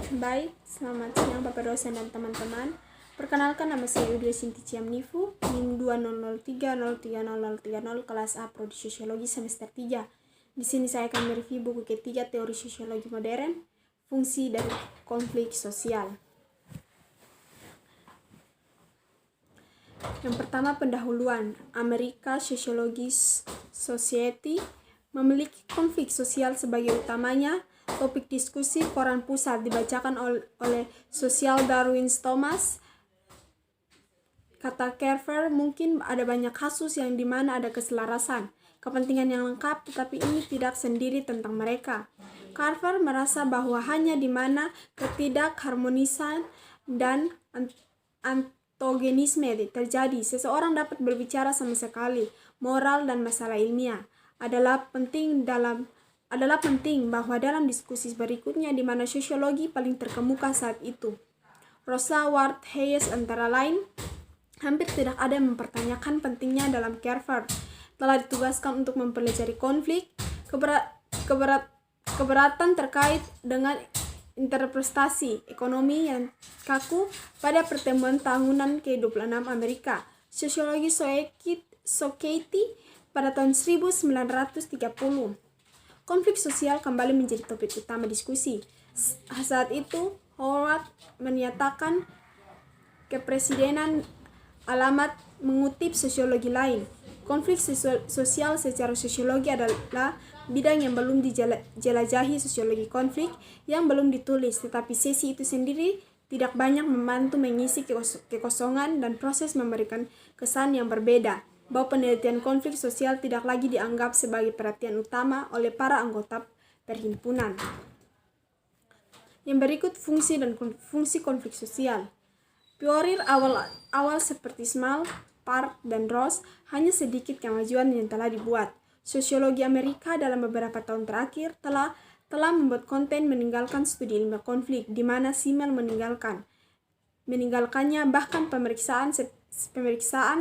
Baik, selamat siang Bapak dosen dan teman-teman. Perkenalkan, nama saya Udria Sinti Ciamnifu, NIM 2003030030 kelas A Prodi Sosiologi semester 3. Di sini saya akan mereview buku ketiga Teori Sosiologi Modern, Fungsi dari Konflik Sosial. Yang pertama, pendahuluan. Amerika Sociologist Society memiliki konflik sosial sebagai utamanya. Topik diskusi koran pusat dibacakan oleh Social Darwin's Thomas. Kata Carver, mungkin ada banyak kasus yang dimana ada keselarasan, kepentingan yang lengkap, tetapi ini tidak sendiri tentang mereka. Carver merasa bahwa hanya dimana ketidakharmonisan dan antagonisme terjadi, seseorang dapat berbicara sama sekali. Moral dan masalah ilmiah adalah penting bahwa dalam diskusi berikutnya di mana sosiologi paling terkemuka saat itu. Rosa Ward Hayes antara lain, hampir tidak ada yang mempertanyakan pentingnya dalam Carver. Telah ditugaskan untuk mempelajari konflik, keberatan terkait dengan interpretasi ekonomi yang kaku pada pertemuan tahunan ke-26 Amerika Sociology Society pada tahun 1930. Konflik sosial kembali menjadi topik utama diskusi. Saat itu, Howard menyatakan kepresidenan alamat mengutip sosiologi lain. Konflik sosial secara sosiologi adalah bidang yang belum dijelajahi sosiologi konflik yang belum ditulis, tetapi sesi itu sendiri tidak banyak membantu mengisi kekosongan dan proses memberikan kesan yang berbeda, bahwa penelitian konflik sosial tidak lagi dianggap sebagai perhatian utama oleh para anggota perhimpunan. Yang berikut fungsi dan fungsi konflik sosial. Piorir awal seperti Small, Park, dan Ross hanya sedikit kemajuan yang telah dibuat. Sosiologi Amerika dalam beberapa tahun terakhir telah membuat konten meninggalkan studi ilmiah konflik, di mana Simmel meninggalkannya, bahkan pemeriksaan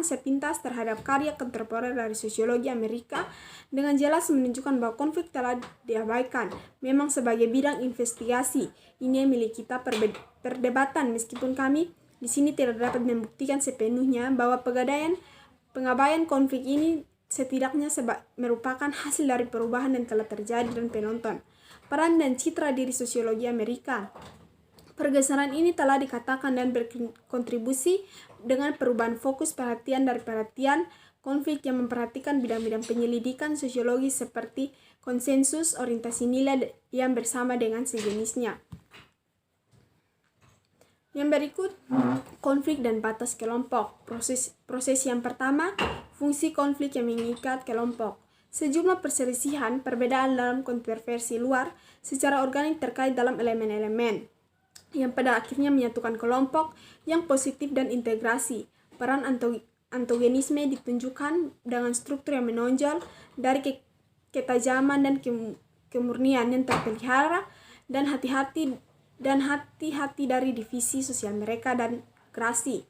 sepintas terhadap karya kontemporer dari sosiologi Amerika dengan jelas menunjukkan bahwa konflik telah diabaikan. Memang sebagai bidang investigasi ini milik kita perdebatan, meskipun kami di sini tidak dapat membuktikan sepenuhnya bahwa pengabaian konflik ini setidaknya merupakan hasil dari perubahan yang telah terjadi dan penonton. Peran dan citra diri sosiologi Amerika. Pergeseran ini telah dikatakan dan berkontribusi dengan perubahan fokus perhatian dari perhatian konflik yang memperhatikan bidang-bidang penyelidikan sosiologi seperti konsensus, orientasi nilai yang bersama dengan sejenisnya. Yang berikut, konflik dan batas kelompok. Proses yang pertama, fungsi konflik yang mengikat kelompok. Sejumlah perselisihan, perbedaan dalam kontroversi luar secara organik terkait dalam elemen-elemen yang pada akhirnya menyatukan kelompok yang positif dan integrasi. Peran antagonisme ditunjukkan dengan struktur yang menonjol dari ketajaman dan kemurnian yang terpelihara dan hati-hati dari divisi sosial mereka dan gerasi.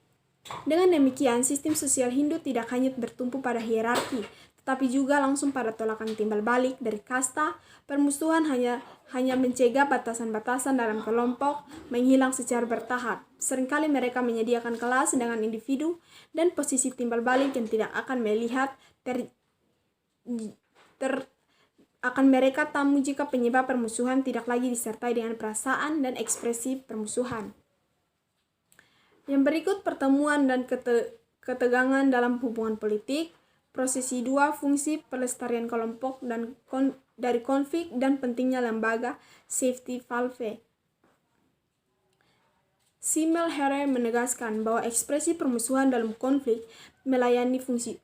Dengan demikian, sistem sosial Hindu tidak hanya bertumpu pada hierarki, tetapi juga langsung pada tolakan timbal balik dari kasta. Permusuhan hanya mencegah batasan-batasan dalam kelompok menghilang secara bertahap. Seringkali mereka menyediakan kelas dengan individu dan posisi timbal balik yang tidak akan melihat akan mereka tamu jika penyebab permusuhan tidak lagi disertai dengan perasaan dan ekspresi permusuhan. Yang berikut, pertemuan dan ketegangan dalam hubungan politik. Prosesi 2, fungsi pelestarian kelompok dan dari konflik dan pentingnya lembaga safety valve. Simmel Here menegaskan bahwa ekspresi permusuhan dalam konflik melayani fungsi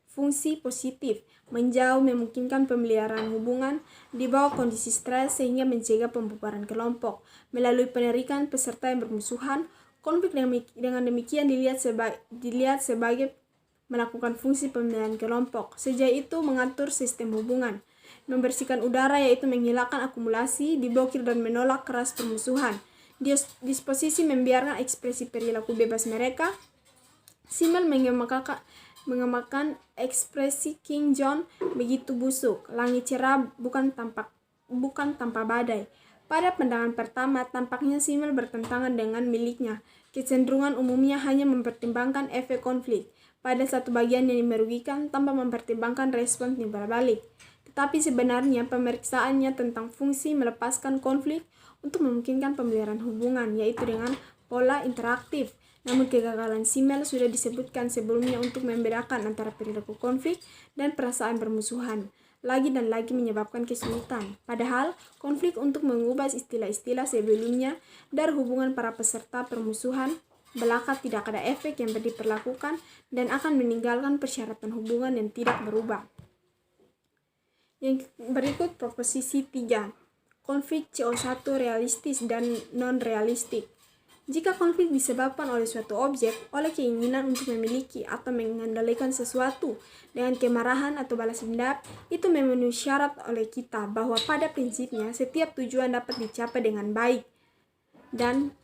positif, menjauh memungkinkan pemeliharaan hubungan di bawah kondisi stres sehingga mencegah pembubaran kelompok. Melalui penerikan peserta yang bermusuhan, konflik dengan demikian dilihat sebagai melakukan fungsi pemilihan kelompok. Sejak itu mengatur sistem hubungan, membersihkan udara yaitu menghilangkan akumulasi, diblokir dan menolak keras permusuhan. Disposisi membiarkan ekspresi perilaku bebas mereka. Simmel mengemakan ekspresi King John begitu busuk. Langit cerah bukan tanpa badai. Pada pandangan pertama, tampaknya Simmel bertentangan dengan miliknya. Kecenderungan umumnya hanya mempertimbangkan efek konflik pada satu bagian yang merugikan tanpa mempertimbangkan respon timbal balik. Tetapi sebenarnya pemeriksaannya tentang fungsi melepaskan konflik untuk memungkinkan pemeliharaan hubungan, yaitu dengan pola interaktif. Namun kegagalan Simmel sudah disebutkan sebelumnya untuk membedakan antara perilaku konflik dan perasaan bermusuhan. Lagi dan lagi menyebabkan kesulitan. Padahal, konflik untuk mengubah istilah-istilah sebelumnya dari hubungan para peserta permusuhan belaka tidak ada efek yang diperlakukan dan akan meninggalkan persyaratan hubungan yang tidak berubah. Yang berikut proposisi 3. Konflik CO1 realistis dan non-realistik. Jika konflik disebabkan oleh suatu objek, oleh keinginan untuk memiliki atau mengendalikan sesuatu dengan kemarahan atau balas dendam, itu memenuhi syarat oleh kita bahwa pada prinsipnya setiap tujuan dapat dicapai dengan baik dan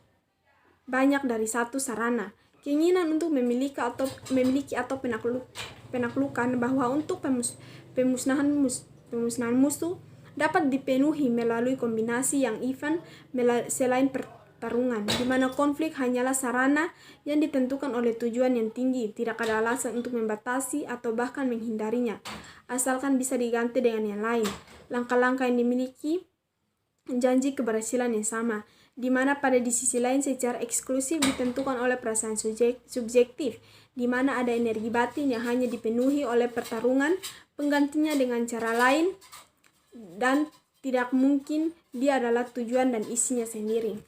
banyak dari satu sarana. Keinginan untuk memiliki atau penaklukan bahwa untuk pemusnahan musuh dapat dipenuhi melalui kombinasi yang even selain pertarungan, di mana konflik hanyalah sarana yang ditentukan oleh tujuan yang tinggi. Tidak ada alasan untuk membatasi atau bahkan menghindarinya, asalkan bisa diganti dengan yang lain. Langkah-langkah yang dimiliki janji keberhasilan yang sama, di mana pada di sisi lain secara eksklusif ditentukan oleh perasaan subjektif, di mana ada energi batin yang hanya dipenuhi oleh pertarungan, penggantinya dengan cara lain, dan tidak mungkin dia adalah tujuan dan isinya sendiri.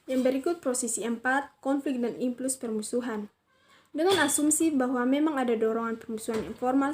Yang berikut posisi 4, konflik dan impuls permusuhan. Dengan asumsi bahwa memang ada dorongan permusuhan informal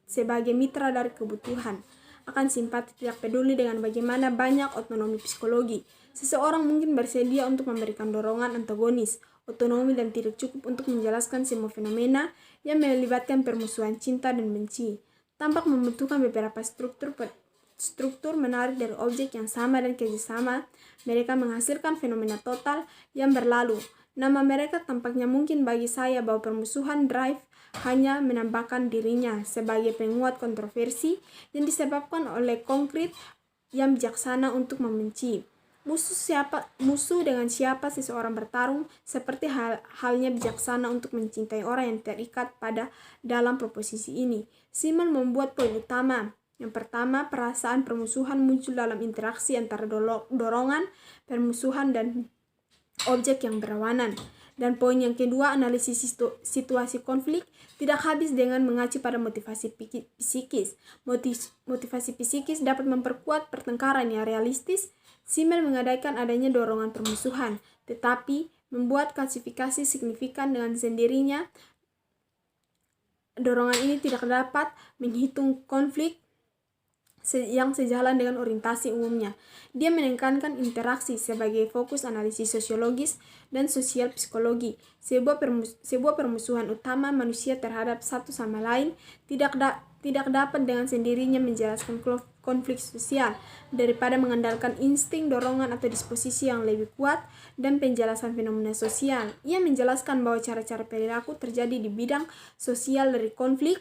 sebagai mitra dari kebutuhan akan simpati tidak peduli dengan bagaimana banyak otonomi psikologi. Seseorang mungkin bersedia untuk memberikan dorongan antagonis, otonomi dan tidak cukup untuk menjelaskan semua fenomena yang melibatkan permusuhan cinta dan benci. Tampak membutuhkan beberapa struktur menarik dari objek yang sama dan kerjasama mereka menghasilkan fenomena total yang berlalu. Nama mereka tampaknya mungkin bagi saya bahwa permusuhan drive hanya menambahkan dirinya sebagai penguat kontroversi yang disebabkan oleh konkret yang bijaksana untuk membenci. Musuh dengan siapa seseorang bertarung, seperti halnya bijaksana untuk mencintai orang yang terikat pada dalam proposisi ini. Simmel membuat poin utama. Yang pertama, perasaan permusuhan muncul dalam interaksi antara dorongan, permusuhan, dan objek yang berlawanan. Dan poin yang kedua, analisis situasi konflik tidak habis dengan mengacu pada motivasi psikis. Motivasi psikis dapat memperkuat pertengkaran yang realistis. Simmel mengadakan adanya dorongan permusuhan, tetapi membuat klasifikasi signifikan dengan sendirinya. Dorongan ini tidak dapat menghitung konflik yang sejalan dengan orientasi umumnya. Dia menekankan interaksi sebagai fokus analisis sosiologis dan sosial psikologi. Sebuah permusuhan utama manusia terhadap satu sama lain tidak dapat dengan sendirinya menjelaskan konflik sosial daripada mengandalkan insting, dorongan, atau disposisi yang lebih kuat dan penjelasan fenomena sosial. Ia menjelaskan bahwa cara-cara perilaku terjadi di bidang sosial dari konflik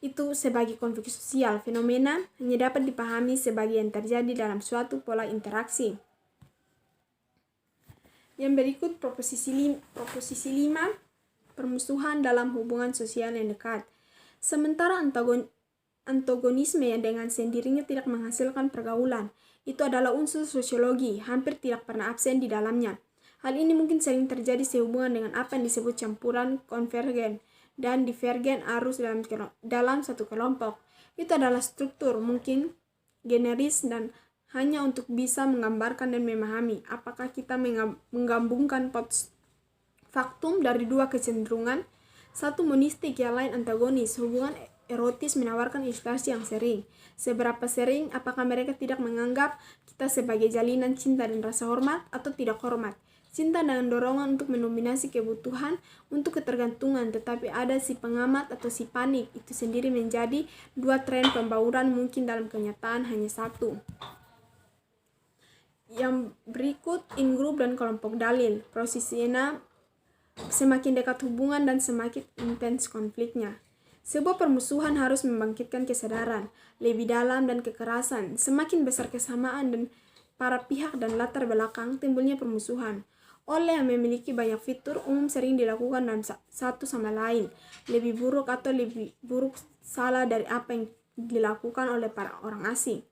itu sebagai konflik sosial. Fenomena hanya dapat dipahami sebagai yang terjadi dalam suatu pola interaksi. Yang berikut proposisi 5, permusuhan dalam hubungan sosial yang dekat. Sementara antagonisme yang dengan sendirinya tidak menghasilkan pergaulan, itu adalah unsur sosiologi, hampir tidak pernah absen di dalamnya. Hal ini mungkin sering terjadi sehubungan dengan apa yang disebut campuran konvergen dan divergen arus dalam satu kelompok. Itu adalah struktur mungkin generis dan hanya untuk bisa menggambarkan dan memahami apakah kita menggabungkan faktum dari dua kecenderungan, satu monistik yang lain antagonis. Hubungan erotis menawarkan ilustrasi yang sering. Seberapa sering, apakah mereka tidak menganggap kita sebagai jalinan cinta dan rasa hormat atau tidak hormat? Cinta dengan dorongan untuk mendominasi kebutuhan untuk ketergantungan, tetapi ada si pengamat atau si panik, itu sendiri menjadi dua tren pembauran mungkin dalam kenyataan hanya satu. Yang berikut in-group dan kelompok dalil. Posisi 6, semakin dekat hubungan dan semakin intens konfliknya. Sebuah permusuhan harus membangkitkan kesadaran lebih dalam dan kekerasan. Semakin besar kesamaan dan para pihak dan latar belakang, timbulnya permusuhan. Oleh yang memiliki banyak fitur, umum sering dilakukan dalam satu sama lain, lebih buruk atau lebih buruk salah dari apa yang dilakukan oleh para orang asing.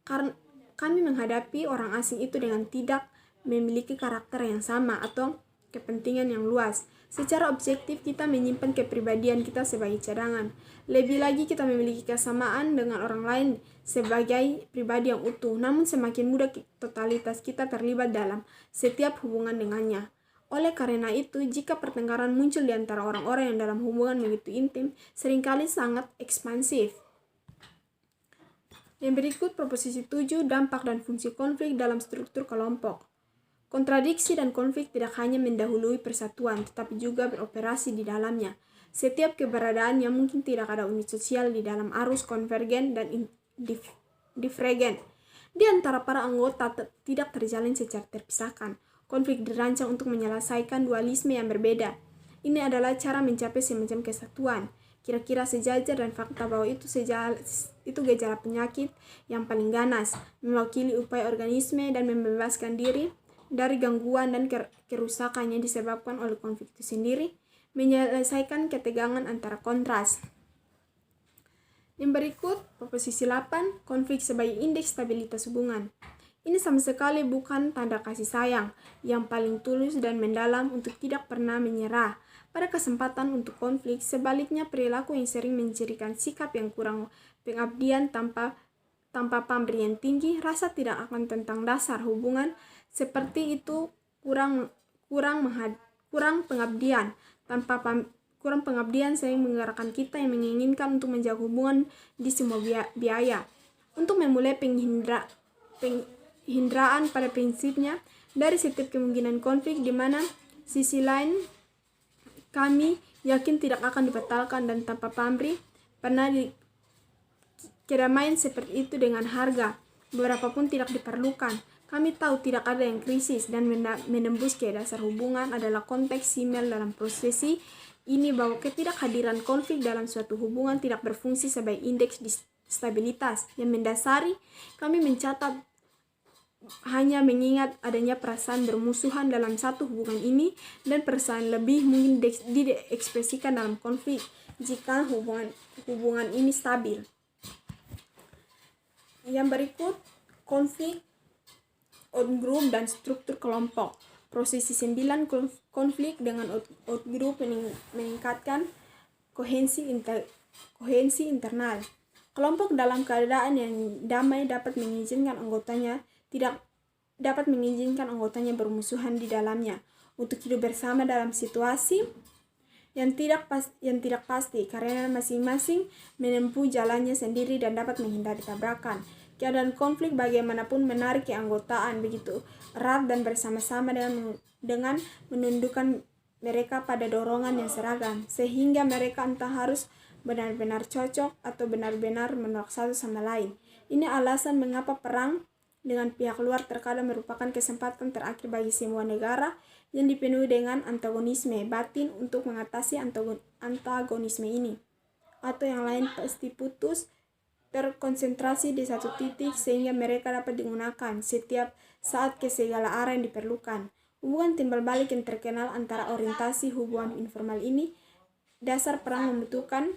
Karena kami menghadapi orang asing itu dengan tidak memiliki karakter yang sama atau kepentingan yang luas. Secara objektif kita menyimpan kepribadian kita sebagai cadangan. Lebih lagi kita memiliki kesamaan dengan orang lain sebagai pribadi yang utuh. Namun semakin mudah totalitas kita terlibat dalam setiap hubungan dengannya. Oleh karena itu, jika pertengkaran muncul di antara orang-orang yang dalam hubungan begitu intim, seringkali sangat ekspansif. Yang berikut proposisi 7, dampak dan fungsi konflik dalam struktur kelompok. Kontradiksi dan konflik tidak hanya mendahului persatuan, tetapi juga beroperasi di dalamnya. Setiap keberadaannya mungkin tidak ada unit sosial di dalam arus konvergen dan divergen. Di antara para anggota tidak terjalin secara terpisahkan. Konflik dirancang untuk menyelesaikan dualisme yang berbeda. Ini adalah cara mencapai semacam kesatuan. Kira-kira sejajar dan fakta bahwa itu gejala penyakit yang paling ganas, mewakili upaya organisme dan membebaskan diri dari gangguan dan kerusakan yang disebabkan oleh konflik itu sendiri, menyelesaikan ketegangan antara kontras. Yang berikut, proposisi 8, konflik sebagai indeks stabilitas hubungan. Ini sama sekali bukan tanda kasih sayang yang paling tulus dan mendalam untuk tidak pernah menyerah. Pada kesempatan untuk konflik, sebaliknya perilaku yang sering mencirikan sikap yang kurang pengabdian tanpa pamrih yang tinggi, rasa tidak akan tentang dasar hubungan seperti itu, kurang pengabdian kurang pengabdian sering menggerakkan kita yang menginginkan untuk menjaga hubungan di semua biaya. Untuk memulai penghindaraan pada prinsipnya dari setiap kemungkinan konflik di mana sisi lain kami yakin tidak akan dibatalkan dan tanpa pamrih pernah kedamaian seperti itu dengan harga berapapun tidak diperlukan. Kami tahu tidak ada yang krisis dan menembus ke dasar hubungan adalah konteks simel dalam prosesi ini bahwa ketidakhadiran konflik dalam suatu hubungan tidak berfungsi sebagai indeks stabilitas yang mendasari. Kami mencatat hanya mengingat adanya perasaan bermusuhan dalam satu hubungan ini dan perasaan lebih mungkin diekspresikan dalam konflik jika hubungan ini stabil. Yang berikut, konflik outgroup dan struktur kelompok. Prosesi 9, konflik dengan outgroup meningkatkan kohensi internal. Kelompok dalam keadaan yang damai dapat mengizinkan anggotanya bermusuhan di dalamnya untuk hidup bersama dalam situasi yang tidak pasti karena masing-masing menempuh jalannya sendiri dan dapat menghindari tabrakan. Keadaan konflik bagaimanapun menarik keanggotaan begitu erat dan bersama-sama dengan menundukkan mereka pada dorongan yang seragam, sehingga mereka entah harus benar-benar cocok atau benar-benar menolak satu sama lain. Ini alasan mengapa perang dengan pihak luar terkadang merupakan kesempatan terakhir bagi semua negara yang dipenuhi dengan antagonisme batin untuk mengatasi antagonisme ini. Atau yang lain pasti putus terkonsentrasi di satu titik sehingga mereka dapat digunakan setiap saat ke segala arah yang diperlukan. Hubungan timbal balik yang terkenal antara orientasi hubungan informal ini, dasar perang membutuhkan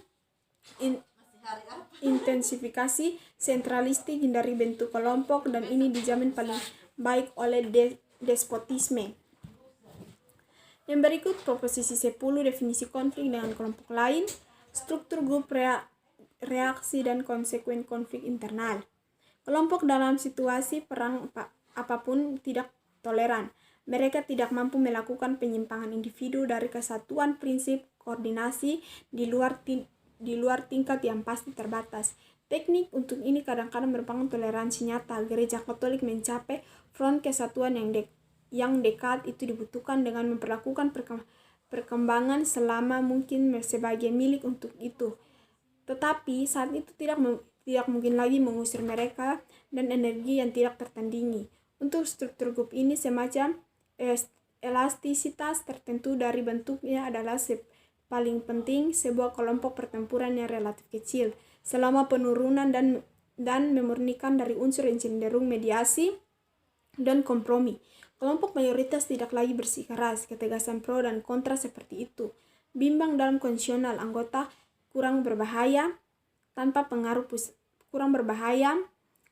intensifikasi sentralistik dari bentuk kelompok dan ini dijamin paling baik oleh despotisme. Yang berikut proposisi 10, definisi konflik dengan kelompok lain, struktur grup reaksi dan konsekuen konflik internal. Kelompok dalam situasi perang apapun tidak toleran. Mereka tidak mampu melakukan penyimpangan individu dari kesatuan prinsip koordinasi di luar tingkat yang pasti terbatas. Teknik untuk ini kadang-kadang merupakan toleransi nyata. Gereja Katolik mencapai front kesatuan yang dekat itu dibutuhkan dengan memperlakukan perkembangan selama mungkin sebagai milik untuk itu. Tetapi saat itu tidak mungkin lagi mengusir mereka dan energi yang tidak tertandingi. Untuk struktur grup ini semacam elastisitas tertentu dari bentuknya adalah paling penting, sebuah kelompok pertempuran yang relatif kecil, selama penurunan dan memurnikan dari unsur yang cenderung mediasi dan kompromi. Kelompok mayoritas tidak lagi bersikeras, ketegasan pro dan kontra seperti itu. Bimbang dalam kondisional anggota kurang berbahaya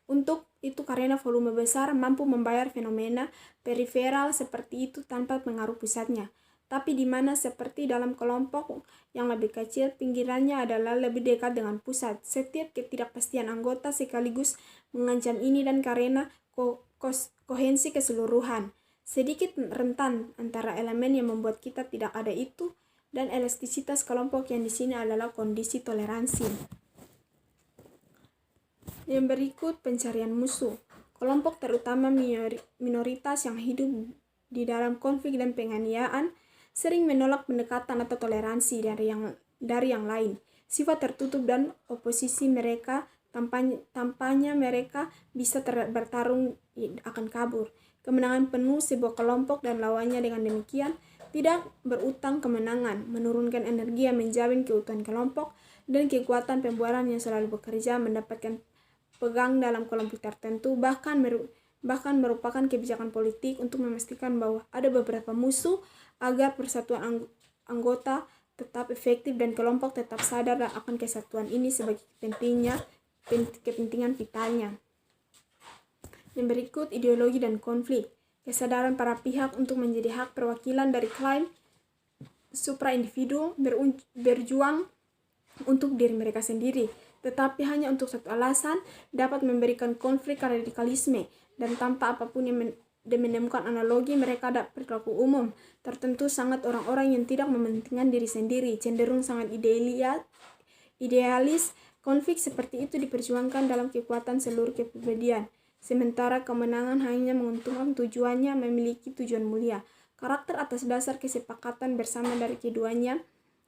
untuk itu karena volume besar mampu membayar fenomena periferal seperti itu tanpa pengaruh pusatnya. Tapi di mana seperti dalam kelompok yang lebih kecil, pinggirannya adalah lebih dekat dengan pusat. Setiap ketidakpastian anggota sekaligus mengancam ini dan karena kohensi keseluruhan. Sedikit rentan antara elemen yang membuat kita tidak ada itu dan elastisitas kelompok yang di sini adalah kondisi toleransi. Yang berikut pencarian musuh. Kelompok terutama minoritas yang hidup di dalam konflik dan penganiayaan sering menolak pendekatan atau toleransi dari yang lain. Sifat tertutup dan oposisi mereka tampaknya mereka bisa bertarung akan kabur. Kemenangan penuh sebuah kelompok dan lawannya dengan demikian tidak berutang kemenangan, menurunkan energi yang menjamin keutuhan kelompok dan kekuatan pembuaran yang selalu bekerja mendapatkan pegang dalam kelompok tertentu, bahkan merupakan kebijakan politik untuk memastikan bahwa ada beberapa musuh agar persatuan anggota tetap efektif dan kelompok tetap sadar akan kesatuan ini sebagai kepentingan vitalnya. Yang berikut ideologi dan konflik. Kesadaran para pihak untuk menjadi hak perwakilan dari klaim supra-individu berjuang untuk diri mereka sendiri, tetapi hanya untuk satu alasan, dapat memberikan konflik radikalisme, dan tanpa apapun yang menemukan analogi mereka dapat berlaku umum. Tertentu sangat orang-orang yang tidak mementingkan diri sendiri, cenderung sangat idealis. Konflik seperti itu diperjuangkan dalam kekuatan seluruh kepribadian, sementara kemenangan hanya menguntungkan tujuannya memiliki tujuan mulia. Karakter atas dasar kesepakatan bersama dari keduanya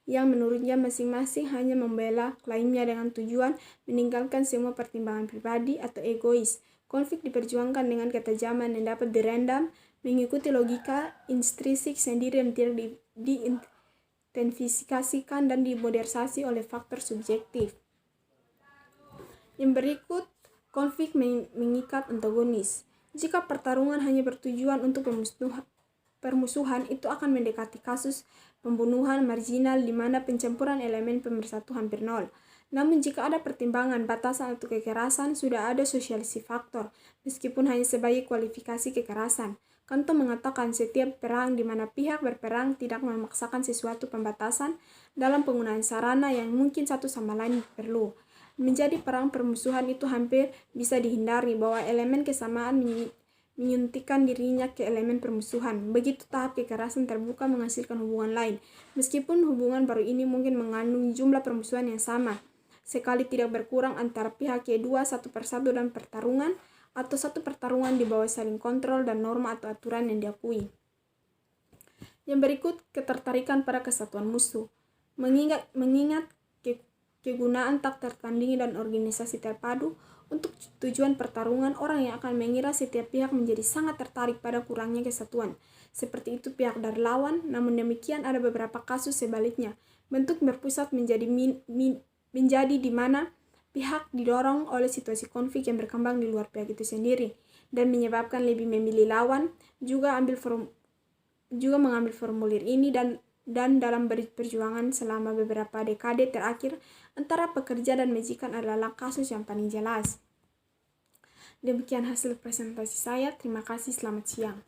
yang menurutnya masing-masing hanya membela klaimnya dengan tujuan meninggalkan semua pertimbangan pribadi atau egois. Konflik diperjuangkan dengan ketajaman yang dapat direndam, mengikuti logika intrinsik sendiri yang tidak diidentifikasikan dan dimodernisasi oleh faktor subjektif. Yang berikut, konflik mengikat antagonis. Jika pertarungan hanya bertujuan untuk permusuhan, itu akan mendekati kasus pembunuhan marginal di mana pencampuran elemen pemersatu hampir nol. Namun jika ada pertimbangan, batasan atau kekerasan, sudah ada sosialisasi faktor, meskipun hanya sebagai kualifikasi kekerasan. Kanto mengatakan setiap perang di mana pihak berperang tidak memaksakan sesuatu pembatasan dalam penggunaan sarana yang mungkin satu sama lain perlu. Menjadi perang permusuhan itu hampir bisa dihindari bahwa elemen kesamaan menyuntikkan dirinya ke elemen permusuhan. Begitu tahap kekerasan terbuka menghasilkan hubungan lain. Meskipun hubungan baru ini mungkin mengandung jumlah permusuhan yang sama, sekali tidak berkurang antara pihak kedua satu persatu dan pertarungan, atau satu pertarungan di bawah saling kontrol dan norma atau aturan yang diakui. Yang berikut, ketertarikan pada kesatuan musuh. Mengingat kegunaan tak tertandingi dan organisasi terpadu untuk tujuan pertarungan, orang yang akan mengira setiap pihak menjadi sangat tertarik pada kurangnya kesatuan. Seperti itu pihak dari lawan, namun demikian ada beberapa kasus sebaliknya. Bentuk berpusat menjadi di mana pihak didorong oleh situasi konflik yang berkembang di luar pihak itu sendiri dan menyebabkan lebih memilih lawan, juga mengambil formulir ini dan dalam perjuangan selama beberapa dekade terakhir antara pekerja dan majikan adalah kasus yang paling jelas. Demikian hasil presentasi saya. Terima kasih. Selamat siang.